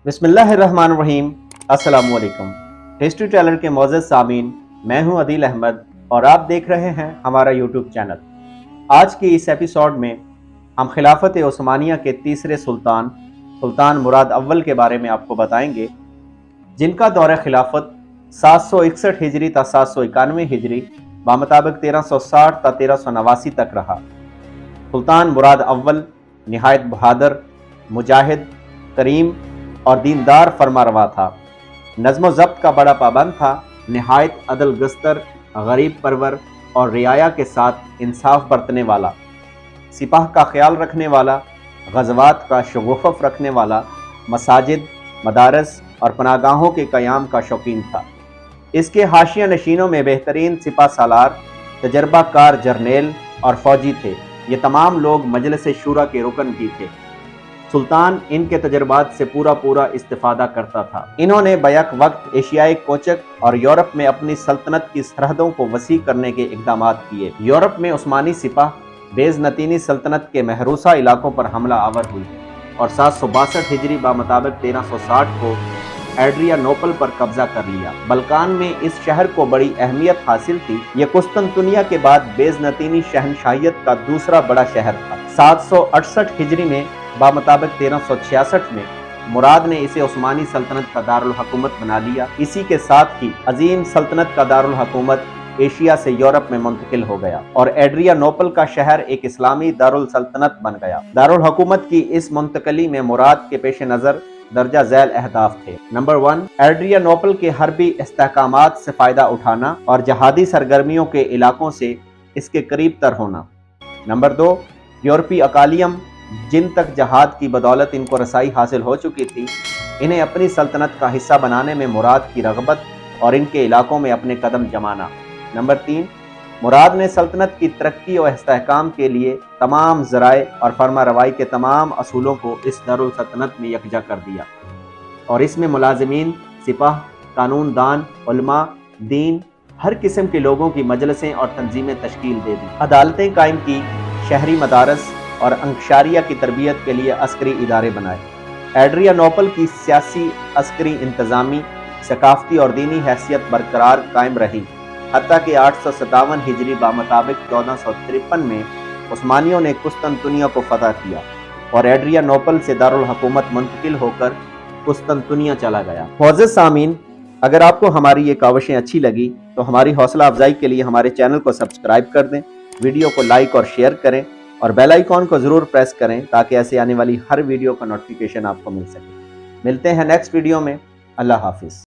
बिस्मिल्लाहिर्रहमानिर्रहीम। अस्सलाम वालेकुम। हिस्ट्री टेलर के मोअज़्ज़ज़ सामीन, मैं हूं अदील अहमद और आप देख रहे हैं हमारा यूट्यूब चैनल। आज की इस एपिसोड में हम खिलाफत उस्मानिया के तीसरे सुल्तान मुराद अव्वल के बारे में आपको बताएंगे, जिनका दौर खिलाफत 761 हिजरी ता 791 हिजरी बामुताबिक 1360 ता 1389 तक रहा। सुल्तान मुराद अव्वल निहायत बहादुर, मुजाहिद, करीम और दीनदार फरमारवा था। नज़्म ज़ब्त का बड़ा पाबंद था। निहायत अदल गस्तर, गरीब परवर और रियाया के साथ इंसाफ बरतने वाला, सिपाह का ख्याल रखने वाला, गज़वात का शगुफ़ रखने वाला, मसाजिद, मदारस और पनागाहों के क़याम का शौकीन था। इसके हाशिया नशीनों में बेहतरीन सिपा सालार, तजर्बाकार जर्नेल और फ़ौजी थे। ये तमाम लोग मजलिस शूरा के रुकन भी थे। सुल्तान इनके तजर्बात से पूरा इस्तिफादा करता था। इन्होंने बैक वक्त एशियाई कोचक और यूरोप में अपनी सल्तनत की सरहदों को वसी करने के इक़दाम किए। यूरोप में उस्मानी सिपाह बेज़नतीनी सल्तनत के महरूसा इलाकों पर हमला आवर हुई और 762 हिजरी बामुताबिक 1360 को एड्रियानोपल पर कब्जा कर लिया। बल्कान में इस शहर को बड़ी अहमियत हासिल थी। यह कुस्तुनतुनिया के बाद बेज़नतीनी शहनशाहियत का दूसरा बड़ा शहर था। 768 हिजरी में बामुताबिक 1366 में मुराद ने इसे उस्मानी सल्तनत का दारुल हुकूमत बना लिया। इसी के साथ ही अजीम सल्तनत का दारुल हुकूमत एशिया से यूरोप में मुंतकिल हो गया और एड्रियानोपल का शहर एक इस्लामी दारुल सल्तनत बन गया। दारुल हुकूमत की इस मुंतकली में मुराद के पेश नज़र दर्जा झैल अहदाफ थे। नंबर 1, एड्रियानोपल के हरबी इस्तेहकामात से फ़ायदा उठाना और जहादी सरगर्मियों के इलाकों से इसके करीब तर होना। नंबर 2, यूरोपी अकालियम जिन तक जहाद की बदौलत इनको रसाई हासिल हो चुकी थी, इन्हें अपनी सल्तनत का हिस्सा बनाने में मुराद की रग़बत और इनके इलाकों में अपने कदम जमाना। नंबर 3, मुराद ने सल्तनत की तरक्की और इस्तेहकाम के लिए तमाम ज़राए और फरमा रवाई के तमाम असूलों को इस दारुल सल्तनत में यकजा कर दिया और इसमें मुलाजिमीन, सिपाह, कानूनदान, उलमा, दीन, हर किस्म के लोगों की मजलिसें और तंजीमें तश्कील दे दी। अदालतें कायम की, शहरी मदारस और अंशारिया की तरबियत के लिए अस्करी इदारे बनाए। एड्रियानोपल की सियासी, अस्करी, इंतज़ामी, सकाफ़ती और दीनी हैसियत बरकरार कायम रही, हत्ता कि 857 हिजरी बामुताबिक 1453 में उस्मानियों ने कुस्तुनतुनिया को फतह किया और एड्रियानोपल से दारुल हुकूमत मुंतकिल होकर कुस्तुनतुनिया चला गया। मोअज़्ज़ज़ सामीन, अगर आपको हमारी ये काविशें अच्छी लगी तो हमारी हौसला अफजाई के लिए हमारे चैनल को सब्सक्राइब कर दें, वीडियो को लाइक और शेयर करें और बेल आइकॉन को ज़रूर प्रेस करें ताकि ऐसे आने वाली हर वीडियो का नोटिफिकेशन आपको मिल सके। मिलते हैं नेक्स्ट वीडियो में। अल्लाह हाफिज़।